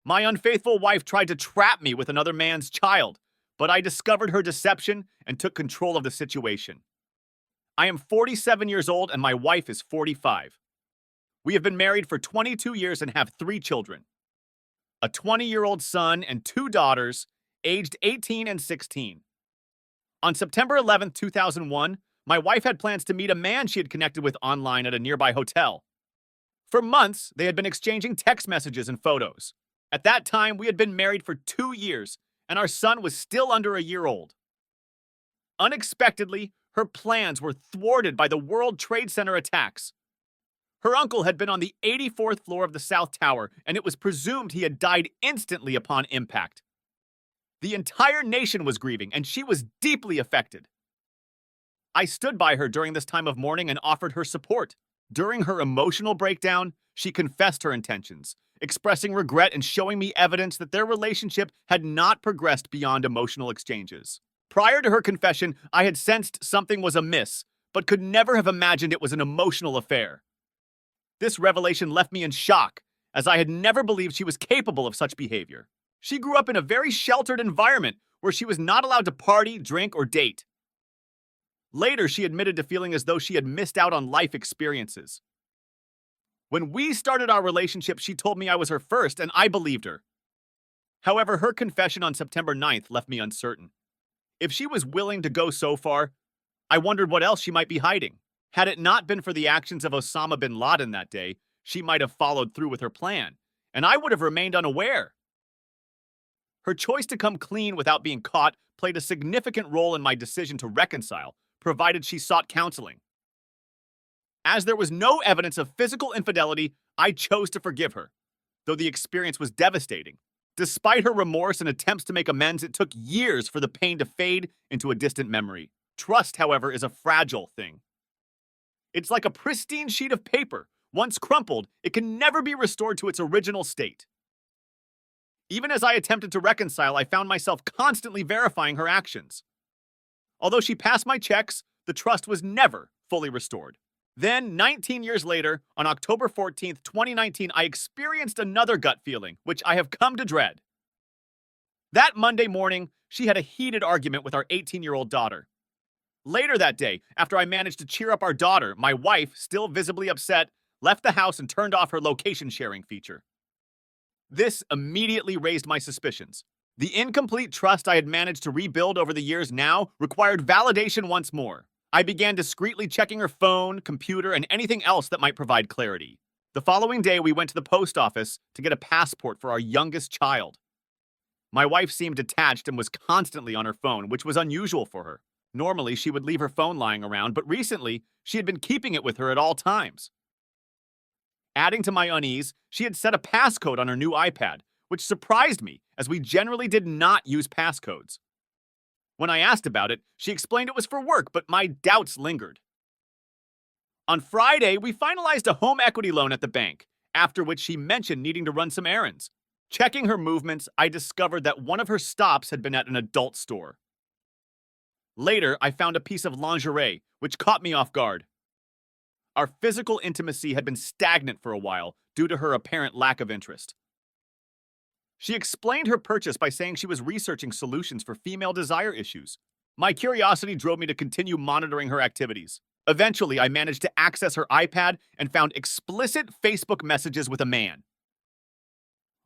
My unfaithful wife tried to trap me with another man's child, but I discovered her deception and took control of the situation. I am 47 years old and my wife is 45. We have been married for 22 years and have 3 children, a 20-year-old son and 2 daughters, aged 18 and 16. On September 11th, 2001, my wife had plans to meet a man she had connected with online at a nearby hotel. For months, they had been exchanging text messages and photos. At that time, we had been married for 2 years, and our son was still under a year old. Unexpectedly, her plans were thwarted by the World Trade Center attacks. Her uncle had been on the 84th floor of the South Tower, and it was presumed he had died instantly upon impact. The entire nation was grieving, and she was deeply affected. I stood by her during this time of mourning and offered her support. During her emotional breakdown, she confessed her intentions, expressing regret and showing me evidence that their relationship had not progressed beyond emotional exchanges. Prior to her confession, I had sensed something was amiss, but could never have imagined it was an emotional affair. This revelation left me in shock, as I had never believed she was capable of such behavior. She grew up in a very sheltered environment where she was not allowed to party, drink, or date. Later, she admitted to feeling as though she had missed out on life experiences. When we started our relationship, she told me I was her first, and I believed her. However, her confession on September 9th left me uncertain. If she was willing to go so far, I wondered what else she might be hiding. Had it not been for the actions of Osama bin Laden that day, she might have followed through with her plan, and I would have remained unaware. Her choice to come clean without being caught played a significant role in my decision to reconcile, provided she sought counseling. As there was no evidence of physical infidelity, I chose to forgive her, though the experience was devastating. Despite her remorse and attempts to make amends, it took years for the pain to fade into a distant memory. Trust, however, is a fragile thing. It's like a pristine sheet of paper. Once crumpled, it can never be restored to its original state. Even as I attempted to reconcile, I found myself constantly verifying her actions. Although she passed my checks, the trust was never fully restored. Then, 19 years later, on October 14th, 2019, I experienced another gut feeling, which I have come to dread. That Monday morning, she had a heated argument with our 18-year-old daughter. Later that day, after I managed to cheer up our daughter, my wife, still visibly upset, left the house and turned off her location sharing feature. This immediately raised my suspicions. The incomplete trust I had managed to rebuild over the years now required validation once more. I began discreetly checking her phone, computer, and anything else that might provide clarity. The following day, we went to the post office to get a passport for our youngest child. My wife seemed detached and was constantly on her phone, which was unusual for her. Normally, she would leave her phone lying around, but recently, she had been keeping it with her at all times. Adding to my unease, she had set a passcode on her new iPad, which surprised me, as we generally did not use passcodes. When I asked about it, she explained it was for work, but my doubts lingered. On Friday, we finalized a home equity loan at the bank, after which she mentioned needing to run some errands. Checking her movements, I discovered that one of her stops had been at an adult store. Later, I found a piece of lingerie, which caught me off guard. Our physical intimacy had been stagnant for a while due to her apparent lack of interest. She explained her purchase by saying she was researching solutions for female desire issues. My curiosity drove me to continue monitoring her activities. Eventually, I managed to access her iPad and found explicit Facebook messages with a man.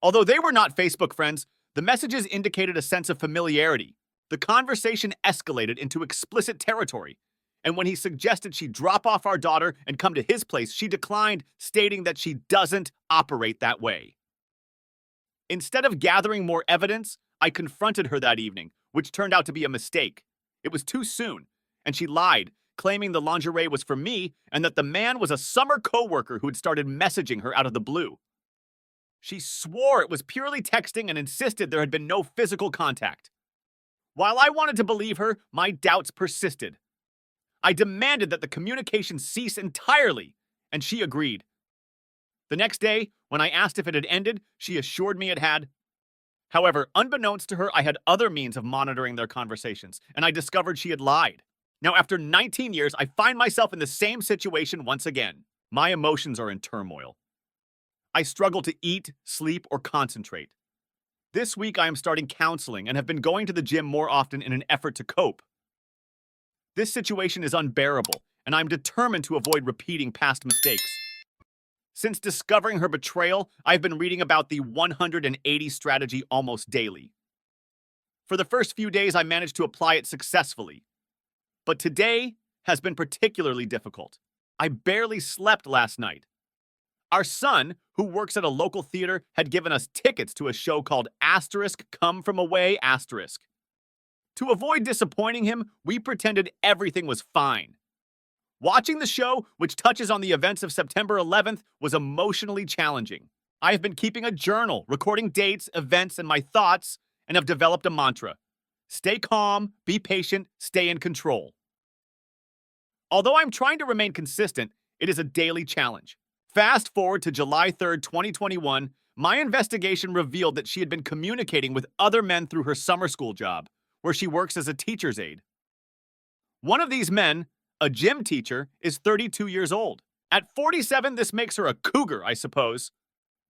Although they were not Facebook friends, the messages indicated a sense of familiarity. The conversation escalated into explicit territory, and when he suggested she drop off our daughter and come to his place, she declined, stating that she doesn't operate that way. Instead of gathering more evidence, I confronted her that evening, which turned out to be a mistake. It was too soon, and she lied, claiming the lingerie was for me and that the man was a summer coworker who had started messaging her out of the blue. She swore it was purely texting and insisted there had been no physical contact. While I wanted to believe her, my doubts persisted. I demanded that the communication cease entirely, and she agreed. The next day, when I asked if it had ended, she assured me it had. However, unbeknownst to her, I had other means of monitoring their conversations, and I discovered she had lied. Now, after 19 years, I find myself in the same situation once again. My emotions are in turmoil. I struggle to eat, sleep, or concentrate. This week, I am starting counseling and have been going to the gym more often in an effort to cope. This situation is unbearable, and I'm determined to avoid repeating past mistakes. Since discovering her betrayal, I've been reading about the 180 strategy almost daily. For the first few days, I managed to apply it successfully. But today has been particularly difficult. I barely slept last night. Our son, who works at a local theater, had given us tickets to a show called Asterisk Come From Away Asterisk. To avoid disappointing him, we pretended everything was fine. Watching the show, which touches on the events of September 11th, was emotionally challenging. I have been keeping a journal, recording dates, events, and my thoughts, and have developed a mantra. Stay calm, be patient, stay in control. Although I'm trying to remain consistent, it is a daily challenge. Fast forward to July 3rd, 2021, my investigation revealed that she had been communicating with other men through her summer school job, where she works as a teacher's aide. One of these men, a gym teacher, is 32 years old. At 47, this makes her a cougar, I suppose.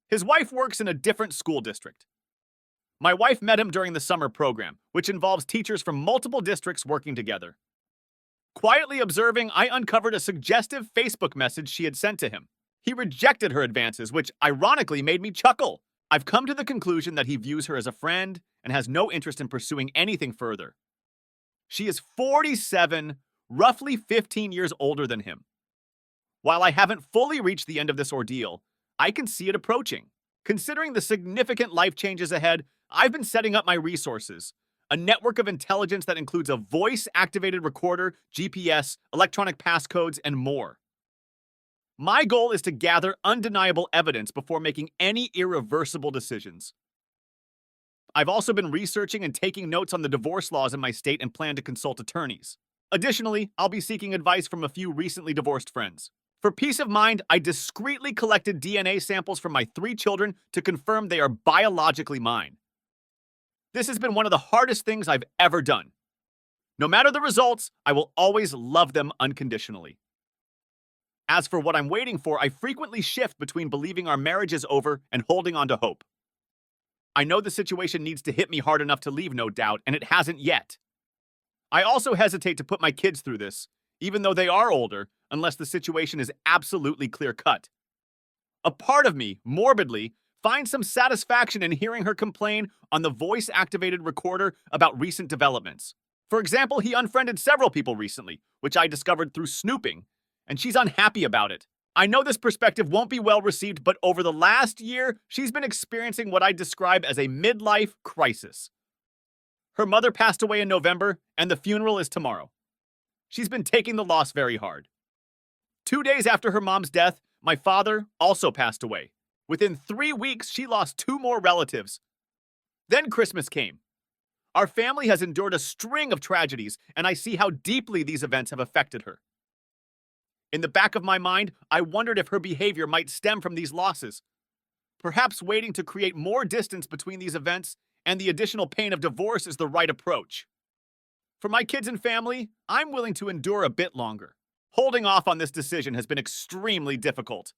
His wife works in a different school district. My wife met him during the summer program, which involves teachers from multiple districts working together. Quietly observing, I uncovered a suggestive Facebook message she had sent to him. He rejected her advances, which ironically made me chuckle. I've come to the conclusion that he views her as a friend and has no interest in pursuing anything further. She is 47, roughly 15 years older than him. While I haven't fully reached the end of this ordeal, I can see it approaching. Considering the significant life changes ahead, I've been setting up my resources. A network of intelligence that includes a voice-activated recorder, GPS, electronic passcodes, and more. My goal is to gather undeniable evidence before making any irreversible decisions. I've also been researching and taking notes on the divorce laws in my state and plan to consult attorneys. Additionally, I'll be seeking advice from a few recently divorced friends. For peace of mind, I discreetly collected DNA samples from my 3 children to confirm they are biologically mine. This has been one of the hardest things I've ever done. No matter the results, I will always love them unconditionally. As for what I'm waiting for, I frequently shift between believing our marriage is over and holding on to hope. I know the situation needs to hit me hard enough to leave, no doubt, and it hasn't yet. I also hesitate to put my kids through this, even though they are older, unless the situation is absolutely clear-cut. A part of me, morbidly, finds some satisfaction in hearing her complain on the voice-activated recorder about recent developments. For example, he unfriended several people recently, which I discovered through snooping, and she's unhappy about it. I know this perspective won't be well received, but over the last year, she's been experiencing what I describe as a midlife crisis. Her mother passed away in November, and the funeral is tomorrow. She's been taking the loss very hard. 2 days after her mom's death, my father also passed away. Within 3 weeks, she lost 2 more relatives. Then Christmas came. Our family has endured a string of tragedies, and I see how deeply these events have affected her. In the back of my mind, I wondered if her behavior might stem from these losses. Perhaps waiting to create more distance between these events and the additional pain of divorce is the right approach. For my kids and family, I'm willing to endure a bit longer. Holding off on this decision has been extremely difficult.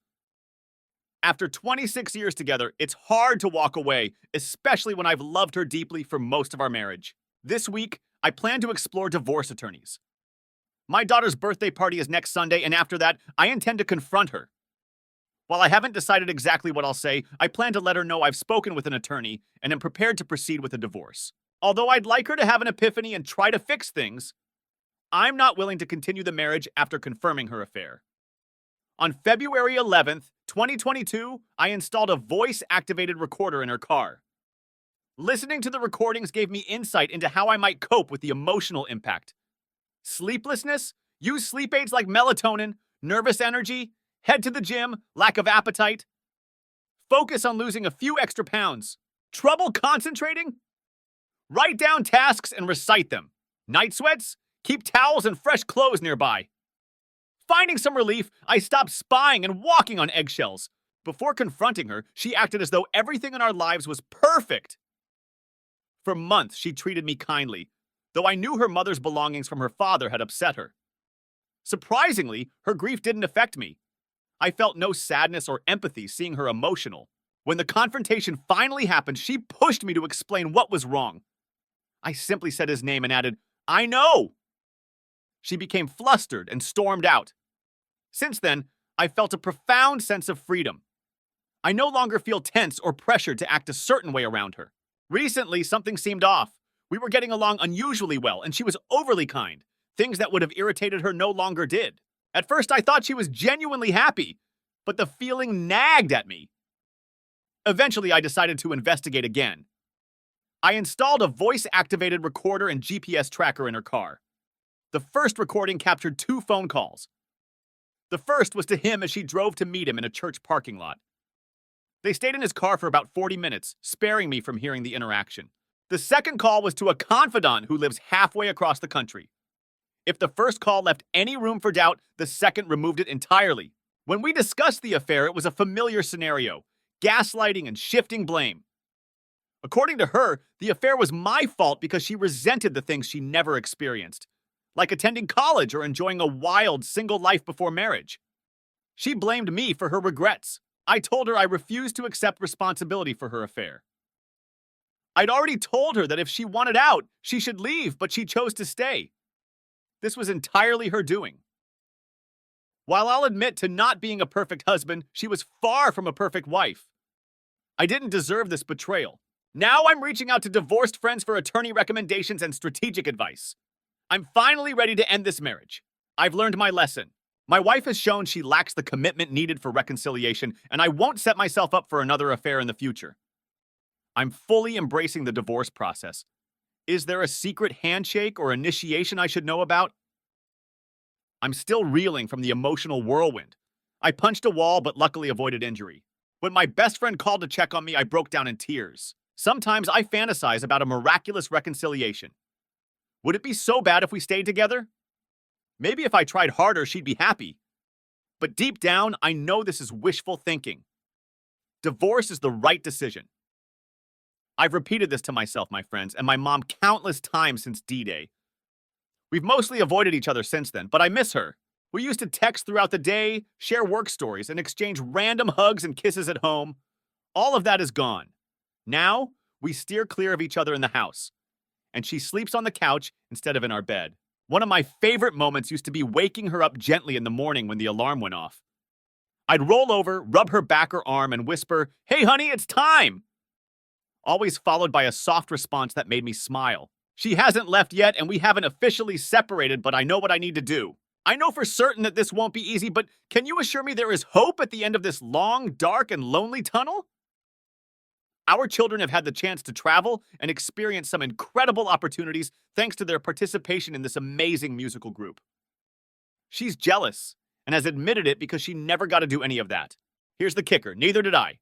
After 26 years together, it's hard to walk away, especially when I've loved her deeply for most of our marriage. This week, I plan to explore divorce attorneys. My daughter's birthday party is next Sunday, and after that, I intend to confront her. While I haven't decided exactly what I'll say, I plan to let her know I've spoken with an attorney and am prepared to proceed with a divorce. Although I'd like her to have an epiphany and try to fix things, I'm not willing to continue the marriage after confirming her affair. On February 11th, 2022, I installed a voice-activated recorder in her car. Listening to the recordings gave me insight into how I might cope with the emotional impact. Sleeplessness? Use sleep aids like melatonin, nervous energy, head to the gym, lack of appetite. Focus on losing a few extra pounds. Trouble concentrating? Write down tasks and recite them. Night sweats? Keep towels and fresh clothes nearby. Finding some relief, I stopped spying and walking on eggshells. Before confronting her, she acted as though everything in our lives was perfect. For months, she treated me kindly, though I knew her mother's belongings from her father had upset her. Surprisingly, her grief didn't affect me. I felt no sadness or empathy seeing her emotional. When the confrontation finally happened, she pushed me to explain what was wrong. I simply said his name and added, "I know!" She became flustered and stormed out. Since then, I felt a profound sense of freedom. I no longer feel tense or pressured to act a certain way around her. Recently, something seemed off. We were getting along unusually well, and she was overly kind. Things that would have irritated her no longer did. At first, I thought she was genuinely happy, but the feeling nagged at me. Eventually, I decided to investigate again. I installed a voice-activated recorder and GPS tracker in her car. The first recording captured 2 phone calls. The first was to him as she drove to meet him in a church parking lot. They stayed in his car for about 40 minutes, sparing me from hearing the interaction. The second call was to a confidant who lives halfway across the country. If the first call left any room for doubt, the second removed it entirely. When we discussed the affair, it was a familiar scenario: gaslighting and shifting blame. According to her, the affair was my fault because she resented the things she never experienced, like attending college or enjoying a wild, single life before marriage. She blamed me for her regrets. I told her I refused to accept responsibility for her affair. I'd already told her that if she wanted out, she should leave, but she chose to stay. This was entirely her doing. While I'll admit to not being a perfect husband, she was far from a perfect wife. I didn't deserve this betrayal. Now I'm reaching out to divorced friends for attorney recommendations and strategic advice. I'm finally ready to end this marriage. I've learned my lesson. My wife has shown she lacks the commitment needed for reconciliation, and I won't set myself up for another affair in the future. I'm fully embracing the divorce process. Is there a secret handshake or initiation I should know about? I'm still reeling from the emotional whirlwind. I punched a wall but luckily avoided injury. When my best friend called to check on me, I broke down in tears. Sometimes I fantasize about a miraculous reconciliation. Would it be so bad if we stayed together? Maybe if I tried harder, she'd be happy. But deep down, I know this is wishful thinking. Divorce is the right decision. I've repeated this to myself, my friends, and my mom countless times since D-Day. We've mostly avoided each other since then, but I miss her. We used to text throughout the day, share work stories, and exchange random hugs and kisses at home. All of that is gone. Now, we steer clear of each other in the house, and she sleeps on the couch instead of in our bed. One of my favorite moments used to be waking her up gently in the morning when the alarm went off. I'd roll over, rub her back or arm, and whisper, "Hey, honey, it's time!" Always followed by a soft response that made me smile. She hasn't left yet, and we haven't officially separated, but I know what I need to do. I know for certain that this won't be easy, but can you assure me there is hope at the end of this long, dark, and lonely tunnel? Our children have had the chance to travel and experience some incredible opportunities thanks to their participation in this amazing musical group. She's jealous and has admitted it because she never got to do any of that. Here's the kicker: neither did I.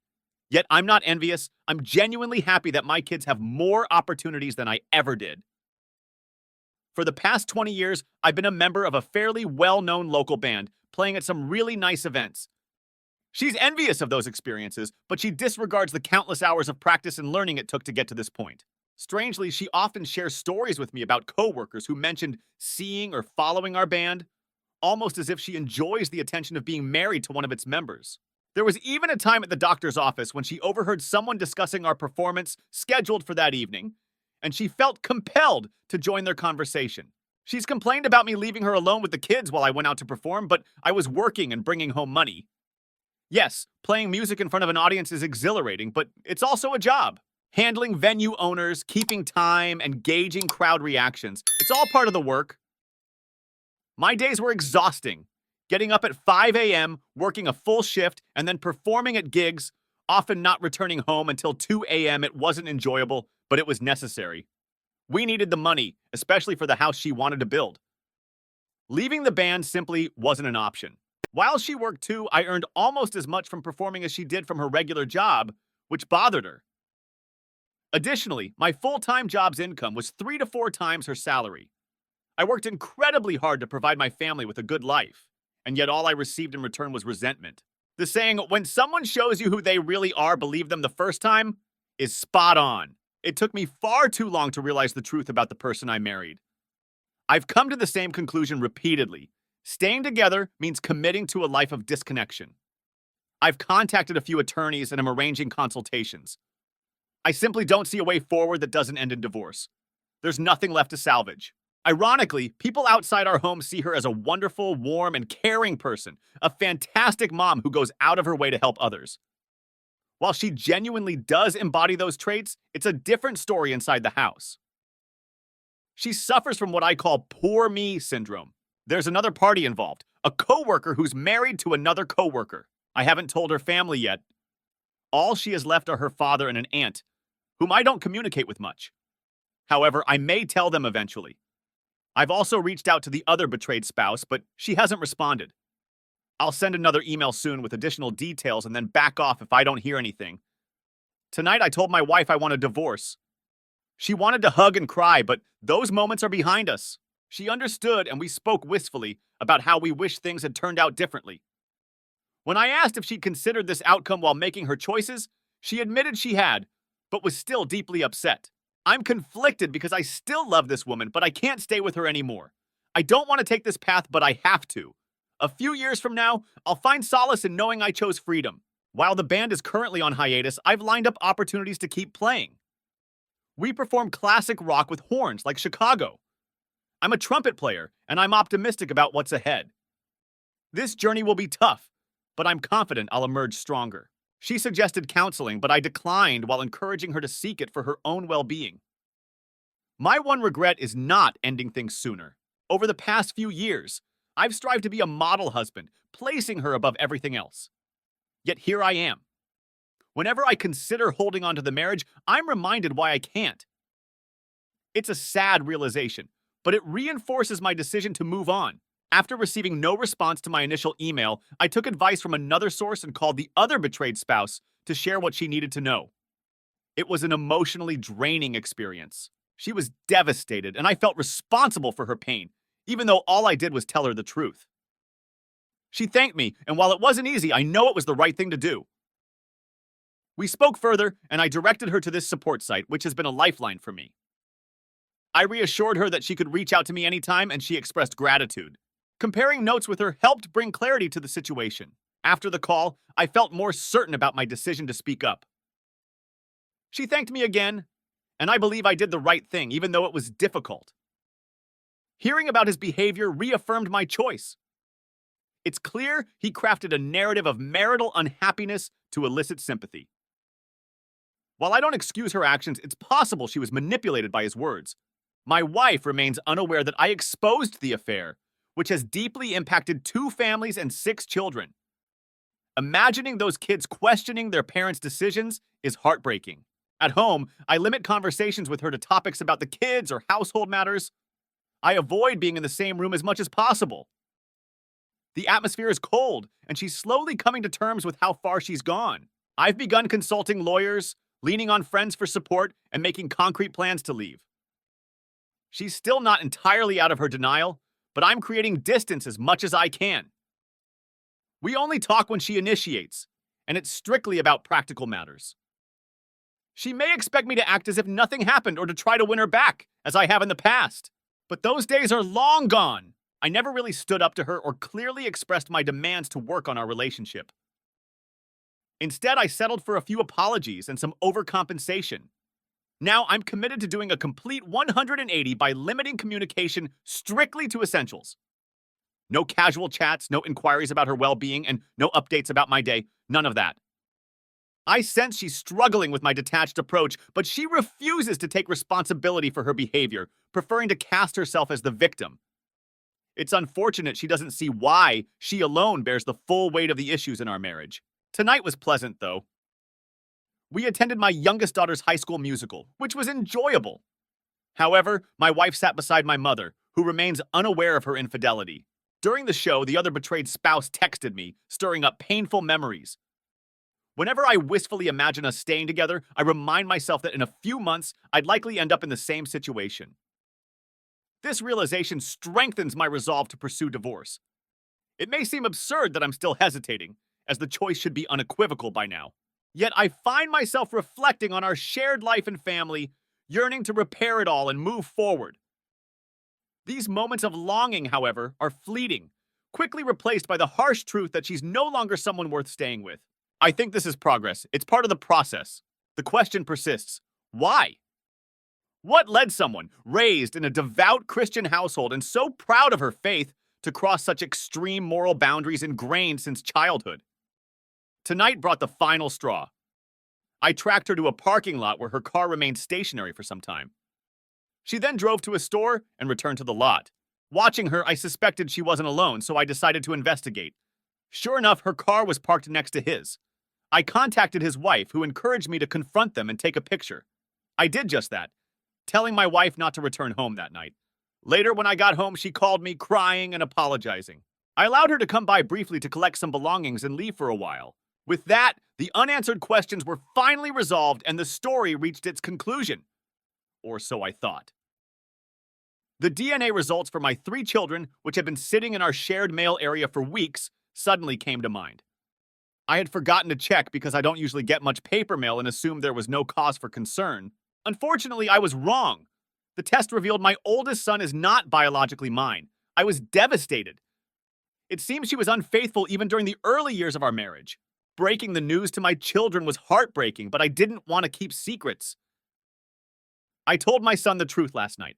Yet I'm not envious. I'm genuinely happy that my kids have more opportunities than I ever did. For the past 20 years, I've been a member of a fairly well-known local band, playing at some really nice events. She's envious of those experiences, but she disregards the countless hours of practice and learning it took to get to this point. Strangely, she often shares stories with me about coworkers who mentioned seeing or following our band, almost as if she enjoys the attention of being married to one of its members. There was even a time at the doctor's office when she overheard someone discussing our performance scheduled for that evening, and she felt compelled to join their conversation. She's complained about me leaving her alone with the kids while I went out to perform, but I was working and bringing home money. Yes, playing music in front of an audience is exhilarating, but it's also a job. Handling venue owners, keeping time, and gauging crowd reactions. It's all part of the work. My days were exhausting. Getting up at 5 a.m., working a full shift, and then performing at gigs, often not returning home until 2 a.m. It wasn't enjoyable, but it was necessary. We needed the money, especially for the house she wanted to build. Leaving the band simply wasn't an option. While she worked too, I earned almost as much from performing as she did from her regular job, which bothered her. Additionally, my full-time job's income was 3 to 4 times her salary. I worked incredibly hard to provide my family with a good life, and yet all I received in return was resentment. The saying, "when someone shows you who they really are, believe them the first time," is spot on. It took me far too long to realize the truth about the person I married. I've come to the same conclusion repeatedly. Staying together means committing to a life of disconnection. I've contacted a few attorneys and am arranging consultations. I simply don't see a way forward that doesn't end in divorce. There's nothing left to salvage. Ironically, people outside our home see her as a wonderful, warm, and caring person, a fantastic mom who goes out of her way to help others. While she genuinely does embody those traits, it's a different story inside the house. She suffers from what I call poor me syndrome. There's another party involved, a coworker who's married to another coworker. I haven't told her family yet. All she has left are her father and an aunt, whom I don't communicate with much. However, I may tell them eventually. I've also reached out to the other betrayed spouse, but she hasn't responded. I'll send another email soon with additional details and then back off if I don't hear anything. Tonight, I told my wife I want a divorce. She wanted to hug and cry, but those moments are behind us. She understood, and we spoke wistfully about how we wish things had turned out differently. When I asked if she'd considered this outcome while making her choices, she admitted she had, but was still deeply upset. I'm conflicted because I still love this woman, but I can't stay with her anymore. I don't want to take this path, but I have to. A few years from now, I'll find solace in knowing I chose freedom. While the band is currently on hiatus, I've lined up opportunities to keep playing. We perform classic rock with horns like Chicago. I'm a trumpet player, and I'm optimistic about what's ahead. This journey will be tough, but I'm confident I'll emerge stronger. She suggested counseling, but I declined while encouraging her to seek it for her own well-being. My one regret is not ending things sooner. Over the past few years, I've strived to be a model husband, placing her above everything else. Yet here I am. Whenever I consider holding on to the marriage, I'm reminded why I can't. It's a sad realization, but it reinforces my decision to move on. After receiving no response to my initial email, I took advice from another source and called the other betrayed spouse to share what she needed to know. It was an emotionally draining experience. She was devastated, and I felt responsible for her pain, even though all I did was tell her the truth. She thanked me, and while it wasn't easy, I know it was the right thing to do. We spoke further, and I directed her to this support site, which has been a lifeline for me. I reassured her that she could reach out to me anytime, and she expressed gratitude. Comparing notes with her helped bring clarity to the situation. After the call, I felt more certain about my decision to speak up. She thanked me again, and I believe I did the right thing, even though it was difficult. Hearing about his behavior reaffirmed my choice. It's clear he crafted a narrative of marital unhappiness to elicit sympathy. While I don't excuse her actions, it's possible she was manipulated by his words. My wife remains unaware that I exposed the affair, which has deeply impacted 2 families and 6 children. Imagining those kids questioning their parents' decisions is heartbreaking. At home, I limit conversations with her to topics about the kids or household matters. I avoid being in the same room as much as possible. The atmosphere is cold, and she's slowly coming to terms with how far she's gone. I've begun consulting lawyers, leaning on friends for support, and making concrete plans to leave. She's still not entirely out of her denial, but I'm creating distance as much as I can. We only talk when she initiates, and it's strictly about practical matters. She may expect me to act as if nothing happened or to try to win her back, as I have in the past. But those days are long gone. I never really stood up to her or clearly expressed my demands to work on our relationship. Instead, I settled for a few apologies and some overcompensation. Now, I'm committed to doing a complete 180 by limiting communication strictly to essentials. No casual chats, no inquiries about her well-being, and no updates about my day. None of that. I sense she's struggling with my detached approach, but she refuses to take responsibility for her behavior, preferring to cast herself as the victim. It's unfortunate she doesn't see why she alone bears the full weight of the issues in our marriage. Tonight was pleasant, though. We attended my youngest daughter's high school musical, which was enjoyable. However, my wife sat beside my mother, who remains unaware of her infidelity. During the show, the other betrayed spouse texted me, stirring up painful memories. Whenever I wistfully imagine us staying together, I remind myself that in a few months, I'd likely end up in the same situation. This realization strengthens my resolve to pursue divorce. It may seem absurd that I'm still hesitating, as the choice should be unequivocal by now. Yet I find myself reflecting on our shared life and family, yearning to repair it all and move forward. These moments of longing, however, are fleeting, quickly replaced by the harsh truth that she's no longer someone worth staying with. I think this is progress. It's part of the process. The question persists. Why? What led someone raised in a devout Christian household and so proud of her faith to cross such extreme moral boundaries ingrained since childhood? Tonight brought the final straw. I tracked her to a parking lot where her car remained stationary for some time. She then drove to a store and returned to the lot. Watching her, I suspected she wasn't alone, so I decided to investigate. Sure enough, her car was parked next to his. I contacted his wife, who encouraged me to confront them and take a picture. I did just that, telling my wife not to return home that night. Later, when I got home, she called me, crying and apologizing. I allowed her to come by briefly to collect some belongings and leave for a while. With that, the unanswered questions were finally resolved and the story reached its conclusion. Or so I thought. The DNA results for my 3 children, which had been sitting in our shared mail area for weeks, suddenly came to mind. I had forgotten to check because I don't usually get much paper mail and assumed there was no cause for concern. Unfortunately, I was wrong. The test revealed my oldest son is not biologically mine. I was devastated. It seems she was unfaithful even during the early years of our marriage. Breaking the news to my children was heartbreaking, but I didn't want to keep secrets. I told my son the truth last night.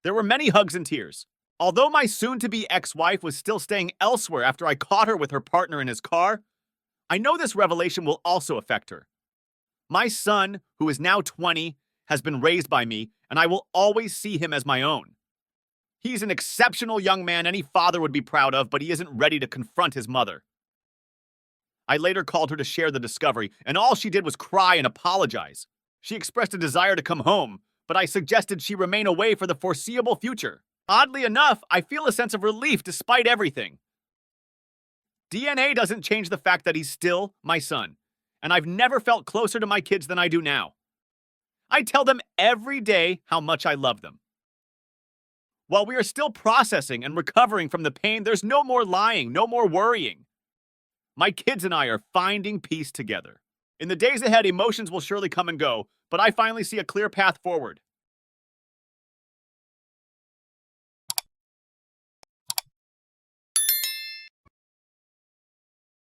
There were many hugs and tears. Although my soon-to-be ex-wife was still staying elsewhere after I caught her with her partner in his car, I know this revelation will also affect her. My son, who is now 20, has been raised by me, and I will always see him as my own. He's an exceptional young man any father would be proud of, but he isn't ready to confront his mother. I later called her to share the discovery, and all she did was cry and apologize. She expressed a desire to come home, but I suggested she remain away for the foreseeable future. Oddly enough, I feel a sense of relief despite everything. DNA doesn't change the fact that he's still my son, and I've never felt closer to my kids than I do now. I tell them every day how much I love them. While we are still processing and recovering from the pain, there's no more lying, no more worrying. My kids and I are finding peace together. In the days ahead, emotions will surely come and go, but I finally see a clear path forward.